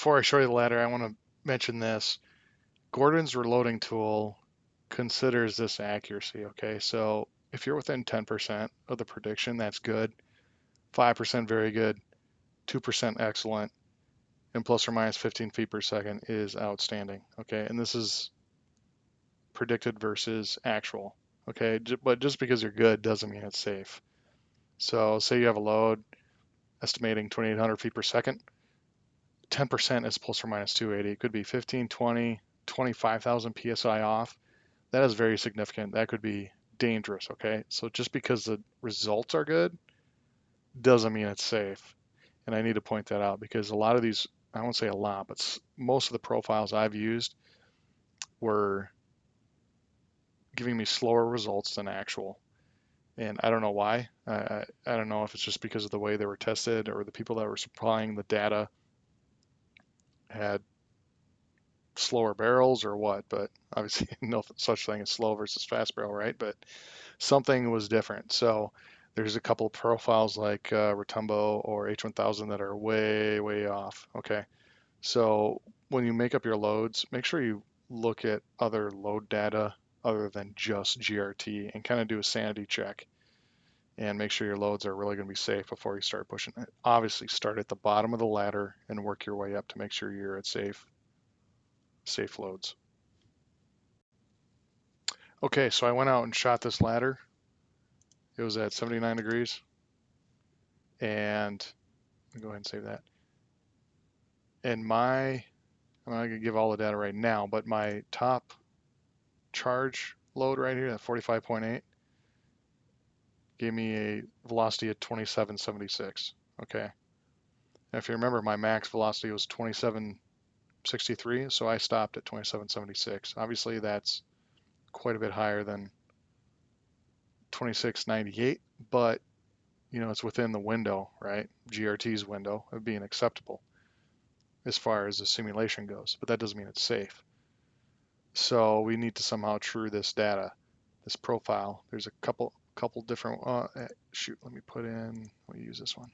before I show you the ladder, I want to mention this. Gordon's reloading tool considers this accuracy, okay? So if you're within 10% of the prediction, that's good. 5% very good. 2% excellent. And plus or minus 15 feet per second is outstanding, okay? And this is predicted versus actual, okay? But just because you're good doesn't mean it's safe. So say you have a load estimating 2,800 feet per second, 10% is plus or minus 280. It could be 15, 20, 25,000 PSI off. That is very significant. That could be dangerous, okay? So just because the results are good doesn't mean it's safe. And I need to point that out because a lot of these, I won't say a lot, but most of the profiles I've used were giving me slower results than actual. And I don't know why. I don't know if it's just because of the way they were tested or the people that were supplying the data had slower barrels or what, but obviously no such thing as slow versus fast barrel, right? But something was different. So there's a couple of profiles like Rotumbo or H1000 that are way, way off. Okay. So when you make up your loads, make sure you look at other load data other than just GRT and kind of do a sanity check and make sure your loads are really going to be safe before you start pushing it. Obviously, start at the bottom of the ladder and work your way up to make sure you're at safe loads. Okay, so I went out and shot this ladder. It was at 79 degrees. And I'll go ahead and save that. And I'm not going to give all the data right now, but my top charge load right here, that 45.8, gave me a velocity at 2776. Okay. And if you remember, my max velocity was 2763, so I stopped at 2776. Obviously, that's quite a bit higher than 2698, but it's within the window, right? GRT's window of being acceptable as far as the simulation goes, but that doesn't mean it's safe. So we need to somehow true this data, this profile. There's a couple different, shoot, let me use this one.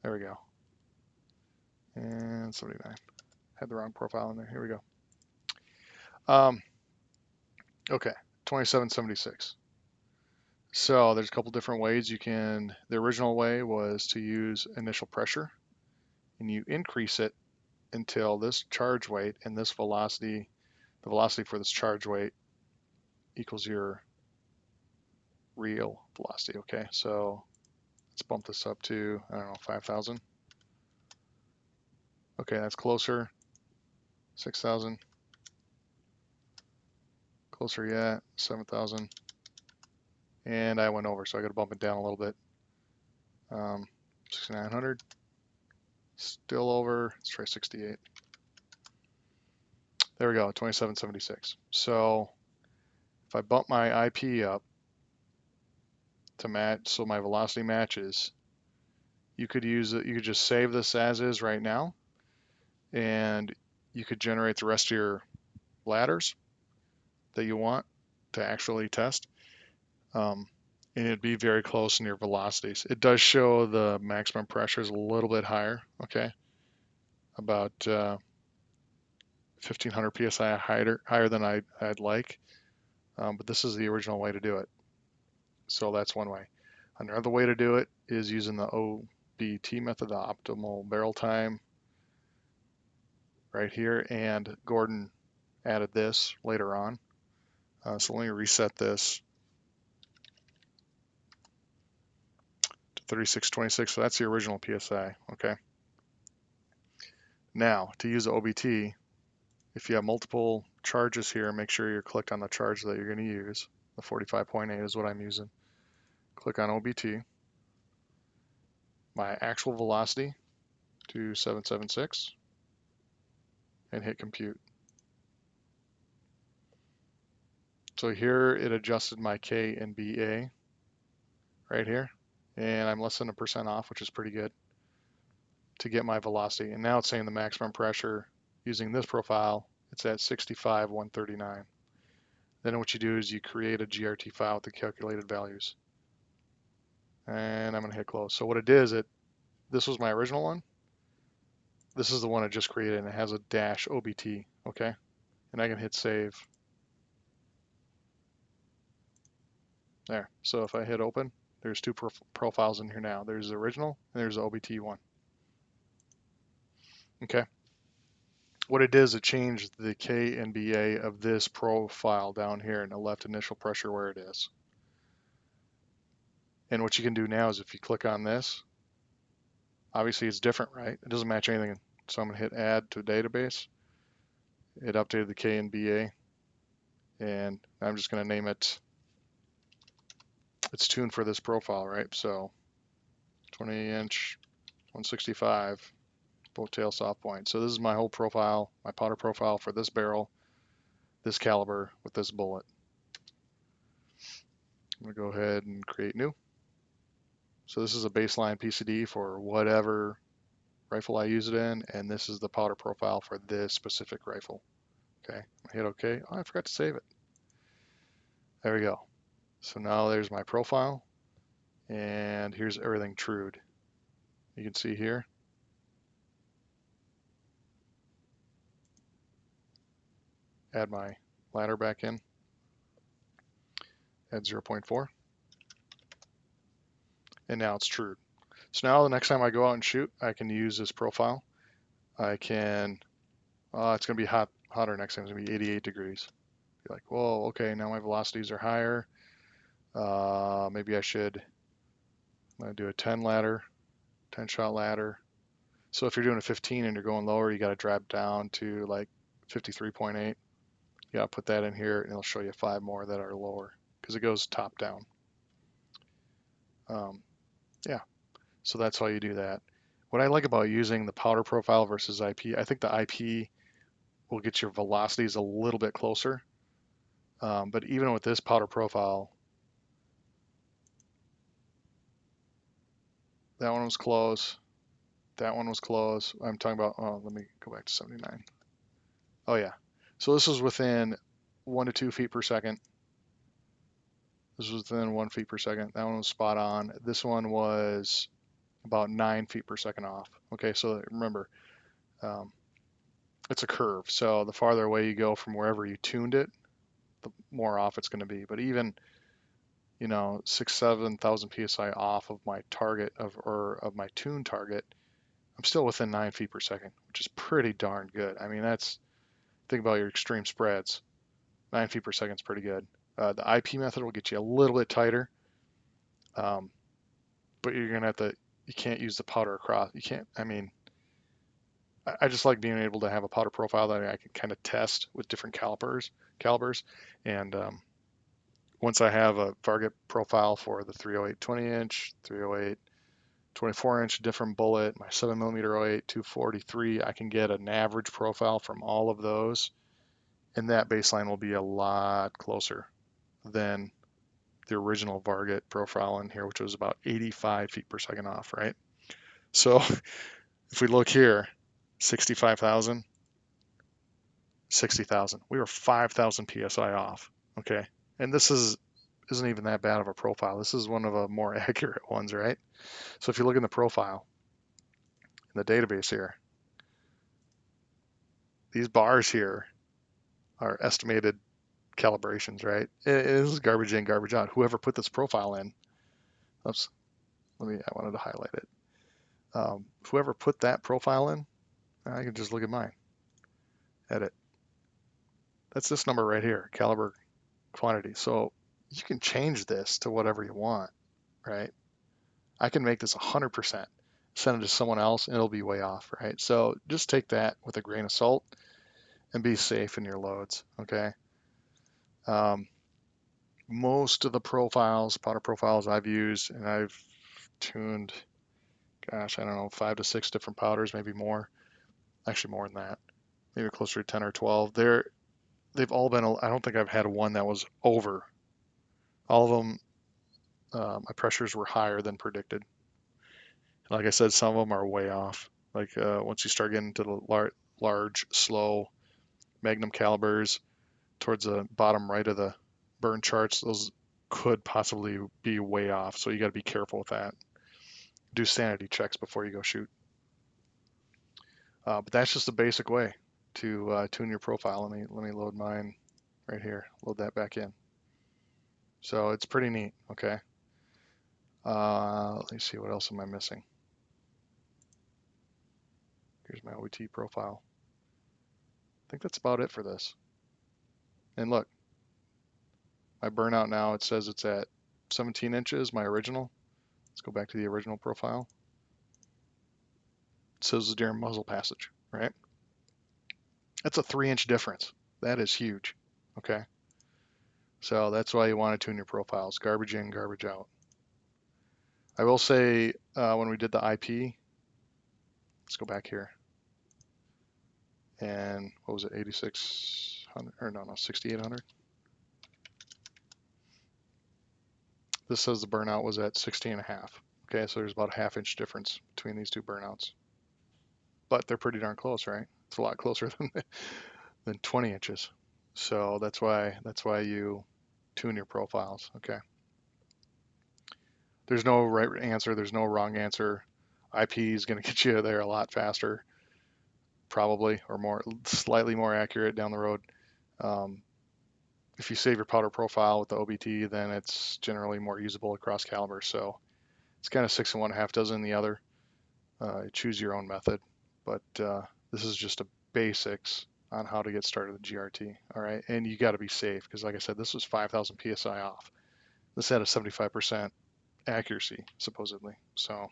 There we go. And 79. Had the wrong profile in there. Here we go. Okay, 2776. So there's a couple different ways you can, the original way was to use initial pressure, and you increase it until this charge weight and this velocity, the velocity for this charge weight equals your real velocity, okay? So let's bump this up to, I don't know, 5,000. Okay, that's closer. 6,000. Closer yet, 7,000. And I went over, so I got to bump it down a little bit. 6,900. Still over. Let's try 68. There we go, 2776. So if I bump my IP up to match, so my velocity matches, you could use it. You could just save this as is right now, and you could generate the rest of your ladders that you want to actually test. And it'd be very close in your velocities. It does show the maximum pressure is a little bit higher, okay? About 1,500 psi higher than I'd like, but this is the original way to do it. So that's one way. Another way to do it is using the OBT method, the optimal barrel time, right here, and Gordon added this later on. So let me reset this to 3626. So that's the original PSI, okay? Now, to use the OBT, if you have multiple charges here, make sure you're clicked on the charge that you're going to use. The 45.8 is what I'm using. Click on OBT. My actual velocity to 776 and hit compute. So here it adjusted my K and BA right here, and I'm less than 1% off, which is pretty good to get my velocity. And now it's saying the maximum pressure using this profile, it's at 65,139. Then what you do is you create a GRT file with the calculated values. And I'm gonna hit close. So what it did is this was my original one. This is the one I just created, and it has a dash OBT, okay? And I can hit save. There. So if I hit open, there's two profiles in here now. There's the original, and there's the OBT one. Okay. What it did is it changed the K and BA of this profile down here and it left initial pressure where it is. And what you can do now is if you click on this, obviously it's different, right? It doesn't match anything. So I'm going to hit add to database. It updated the K and BA. And I'm just going to name it, it's tuned for this profile, right? So 20-inch, 165, boat tail soft point. So this is my whole profile, my powder profile for this barrel, this caliber with this bullet. I'm going to go ahead and create new. So this is a baseline PCD for whatever rifle I use it in, and this is the powder profile for this specific rifle. Okay, I hit OK. Oh, I forgot to save it. There we go. So now there's my profile, and here's everything trued. You can see here. Add my ladder back in. Add 0.4. And now it's trued. So now the next time I go out and shoot, I can use this profile. I can, it's going to be hotter next time. It's going to be 88 degrees. Be like, whoa, okay, now my velocities are higher. Maybe I should do a 10 ladder, 10 shot ladder. So if you're doing a 15 and you're going lower, you got to drop down to like 53.8. You got to put that in here and it'll show you 5 more that are lower because it goes top down. Yeah, so that's how you do that. What I like about using the powder profile versus IP, I think the IP will get your velocities a little bit closer. But even with this powder profile, that one was close. That one was close. I'm talking about, oh, let me go back to 79. Oh yeah. So this was within 1 to 2 feet per second. This was within 1 feet per second. That one was spot on. This one was about 9 feet per second off. Okay, so remember, it's a curve. So the farther away you go from wherever you tuned it, the more off it's going to be. But even, 6,000-7,000 psi off of my target of my tune target, I'm still within 9 feet per second, which is pretty darn good. I mean, think about your extreme spreads. 9 feet per second is pretty good. The IP method will get you a little bit tighter, but you're gonna have to. You can't use the powder across. You can't. I mean, I just like being able to have a powder profile that I can kind of test with different calibers, and once I have a target profile for the 308 20-inch, 308 24-inch, different bullet, my 7mm 08, 243, I can get an average profile from all of those, and that baseline will be a lot closer than the original Varget profile in here, which was about 85 feet per second off, right? So if we look here, 65,000, 60,000. We were 5,000 psi off, okay? And this isn't even that bad of a profile. This is one of the more accurate ones, right? So if you look in the profile, in the database here, these bars here are estimated calibrations, right? This is garbage in, garbage out. Whoever put this profile in, oops, I wanted to highlight it. Whoever put that profile in, I can just look at mine, edit. That's this number right here, caliber quantity. So you can change this to whatever you want, right? I can make this 100%, send it to someone else, and it'll be way off, right? So just take that with a grain of salt and be safe in your loads, okay? Most of the profiles, powder profiles I've used, and I've tuned, gosh, I don't know, 5 to 6 different powders, maybe more. Actually more than that, maybe closer to 10 or 12. They've all been, I don't think I've had one that was over. All of them, my pressures were higher than predicted. Like I said, some of them are way off. Like once you start getting to the large, slow magnum calibers towards the bottom right of the burn charts, those could possibly be way off. So you got to be careful with that. Do sanity checks before you go shoot. But that's just the basic way to tune your profile. Let me load mine right here. Load that back in. So it's pretty neat. Okay. Let me see, what else am I missing? Here's my OBT profile. I think that's about it for this. And look, my burnout now, it says it's at 17 inches, my original. Let's go back to the original profile. It says during muzzle passage, right? That's a 3-inch difference. That is huge. Okay. So that's why you want to tune your profiles. Garbage in, garbage out. I will say when we did the IP, let's go back here. And what was it, 8600, or no, 6800? This says the burnout was at 16.5. Okay, so there's about a 1/2 inch difference between these two burnouts. But they're pretty darn close, right? It's a lot closer than 20 inches. So that's why you tune your profiles. Okay. There's no right answer. There's no wrong answer. IP is going to get you there a lot faster, probably, or more, slightly more accurate down the road. If you save your powder profile with the OBT, then it's generally more usable across calibers. So it's kind of 6 in one, half dozen in the other. Choose your own method, but this is just a basics on how to get started with GRT. All right, and you got to be safe because, like I said, this was 5,000 psi off. This had a 75% accuracy supposedly. So,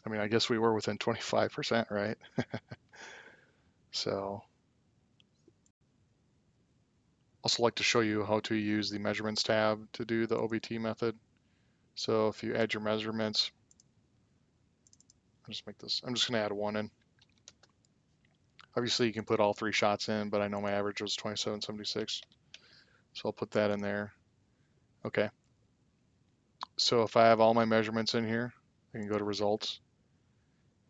I mean, I guess we were within 25%, right? So, also like to show you how to use the measurements tab to do the OBT method. So if you add your measurements, I'll just make this, I'm just going to add one in. Obviously you can put all 3 shots in, but I know my average was 2776. So I'll put that in there. Okay. So if I have all my measurements in here, I can go to results.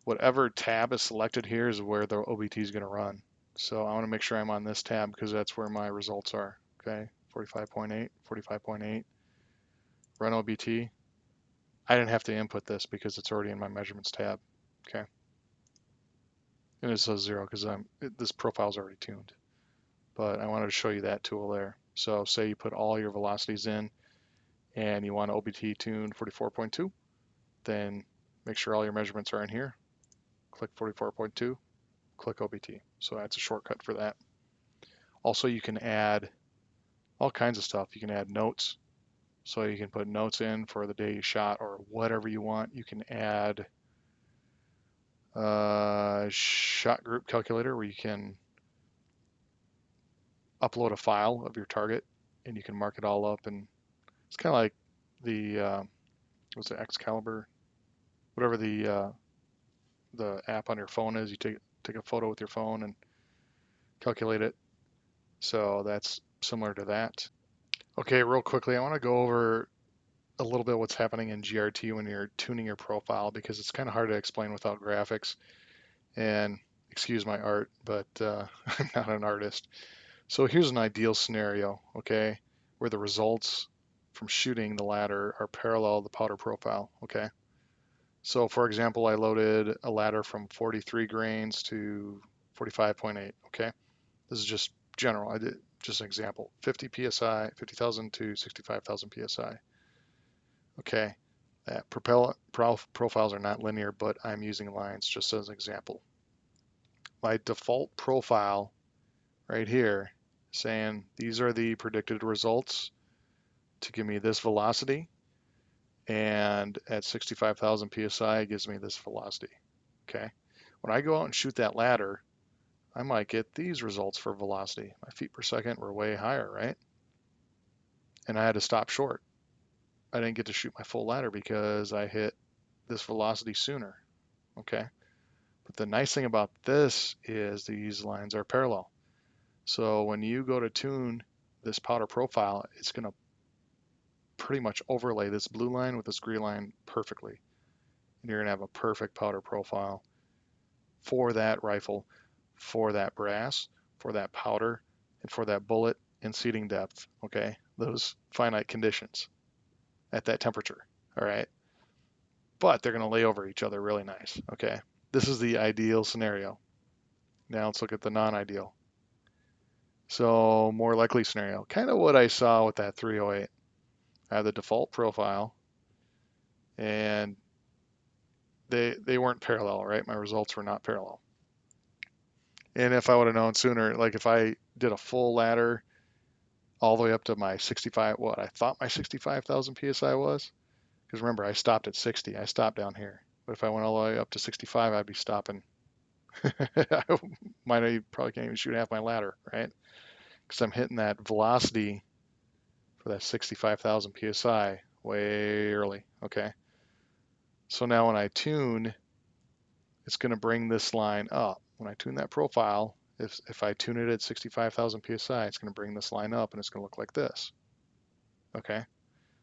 Whatever tab is selected here is where the OBT is going to run. So I want to make sure I'm on this tab because that's where my results are. Okay, 45.8, 45.8. Run OBT. I didn't have to input this because it's already in my measurements tab. Okay. And it says 0 because this profile is already tuned. But I wanted to show you that tool there. So say you put all your velocities in and you want OBT tune 44.2, then make sure all your measurements are in here. Click 44.2, click OBT. So that's a shortcut for that. Also, you can add all kinds of stuff. You can add notes. So you can put notes in for the day you shot or whatever you want. You can add a shot group calculator where you can upload a file of your target and you can mark it all up. And it's kind of like the what's it, Excalibur, whatever the app on your phone is. You take a photo with your phone and calculate it. So that's similar to that. Okay, real quickly, I want to go over a little bit what's happening in GRT when you're tuning your profile because it's kind of hard to explain without graphics. And excuse my art, but I'm not an artist. So here's an ideal scenario, okay, where the results from shooting the ladder are parallel to the powder profile, okay? So for example, I loaded a ladder from 43 grains to 45.8, okay? This is just general. I did just an example. 50 psi, 50,000 to 65,000 psi. Okay, that profiles are not linear, but I'm using lines just as an example. My default profile right here saying these are the predicted results to give me this velocity, and at 65,000 psi it gives me this velocity. Okay, when I go out and shoot that ladder, I might get these results for velocity. My feet per second were way higher, right? And I had to stop short. I didn't get to shoot my full ladder because I hit this velocity sooner. Okay, but the nice thing about this is these lines are parallel. So when you go to tune this powder profile, it's going to pretty much overlay this blue line with this green line perfectly. And you're going to have a perfect powder profile for that rifle, for that brass, for that powder, and for that bullet and seating depth, okay? Those finite conditions at that temperature, all right? But they're going to lay over each other really nice, okay? this is the ideal scenario. Now let's look at the non-ideal. So more likely scenario, kind of what I saw with that 308. I have the default profile, and they weren't parallel, right? My results were not parallel. And if I would have known sooner, like if I did a full ladder all the way up to my 65, what I thought my 65,000 PSI was, because remember, I stopped at 60. I stopped down here. But if I went all the way up to 65, I'd be stopping. I probably can't even shoot half my ladder, right? Because I'm hitting that velocity for that 65,000 PSI way early, okay? So now when I tune, it's going to bring this line up. When I tune that profile, if I tune it at 65,000 PSI, it's going to bring this line up and it's going to look like this, okay?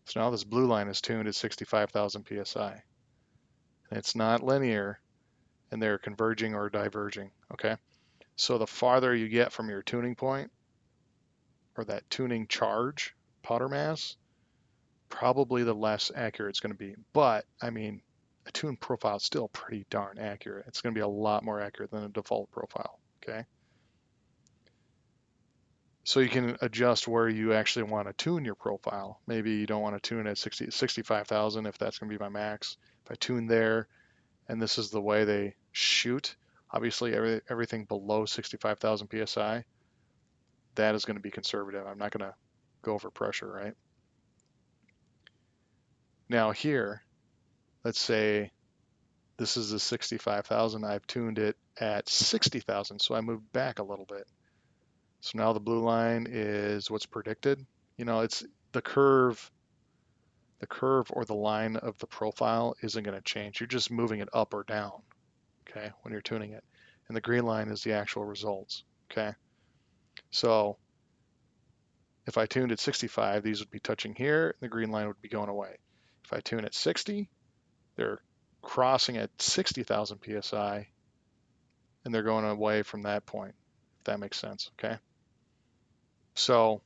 So now this blue line is tuned at 65,000 PSI. And it's not linear, and they're converging or diverging, okay? So the farther you get from your tuning point, or that tuning charge, powder mass, probably the less accurate it's going to be. But, I mean, a tuned profile is still pretty darn accurate. It's going to be a lot more accurate than a default profile, okay? So you can adjust where you actually want to tune your profile. Maybe you don't want to tune at 65,000 if that's going to be my max. If I tune there, and this is the way they shoot, obviously everything below 65,000 PSI, that is going to be conservative. I'm not going to go over pressure, right? Now here, let's say this is a 65,000. I've tuned it at 60,000, so I moved back a little bit. So now the blue line is what's predicted. You know, it's the curve or the line of the profile isn't going to change. You're just moving it up or down, okay, when you're tuning it. And the green line is the actual results, okay? So if I tuned at 65, these would be touching here, and the green line would be going away. If I tune at 60, they're crossing at 60,000 PSI, and they're going away from that point, if that makes sense, okay? So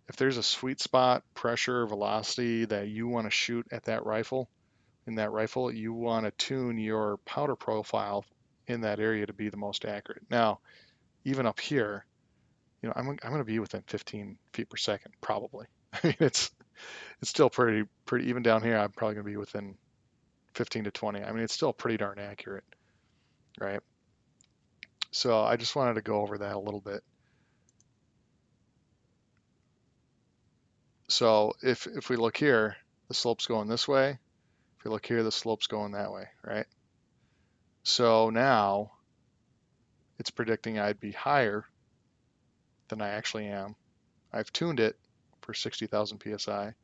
if there's a sweet spot, pressure, velocity that you want to shoot at that rifle, in that rifle, you want to tune your powder profile in that area to be the most accurate. Now, even up here, you know, I'm going to be within 15 feet per second, probably. I mean, it's still pretty, even down here, I'm probably going to be within 15 to 20. I mean, it's still pretty darn accurate, right? So I just wanted to go over that a little bit. So if we look here, the slope's going this way. If we look here, the slope's going that way, right? So now it's predicting I'd be higher than I actually am. I've tuned it for 60,000 PSI,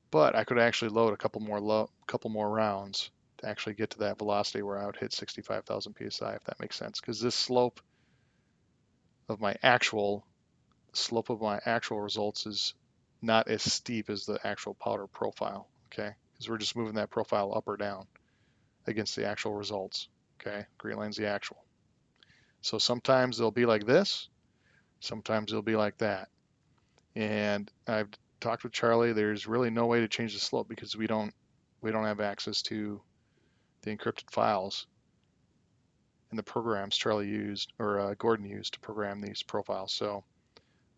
but I could actually load a couple more rounds to actually get to that velocity where I would hit 65,000 PSI, if that makes sense. Because this slope of my actual results is not as steep as the actual powder profile, okay? Because we're just moving that profile up or down against the actual results, okay? Green line's the actual. So sometimes they'll be like this, sometimes they'll be like that. And I've talked with Charlie, there's really no way to change the slope because we don't have access to the encrypted files and the programs Charlie used, or Gordon used to program these profiles. So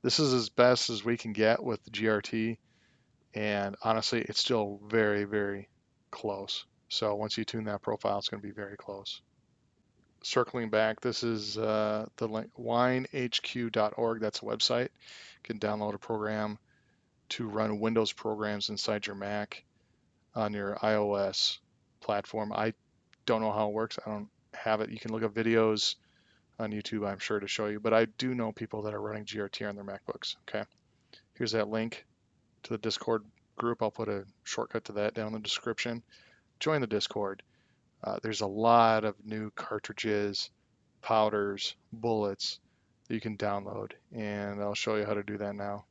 this is as best as we can get with the GRT, and honestly, it's still very, very close. So once you tune that profile, it's going to be very close. Circling back, this is the link, winehq.org. That's a website. You can download a program to run Windows programs inside your Mac on your iOS platform. I don't know how it works. I don't have it. You can look up videos on YouTube, I'm sure, to show you, but I do know people that are running GRT on their MacBooks, okay? Here's that link to the Discord group. I'll put a shortcut to that down in the description. Join the Discord. There's a lot of new cartridges, powders, bullets that you can download, and I'll show you how to do that now.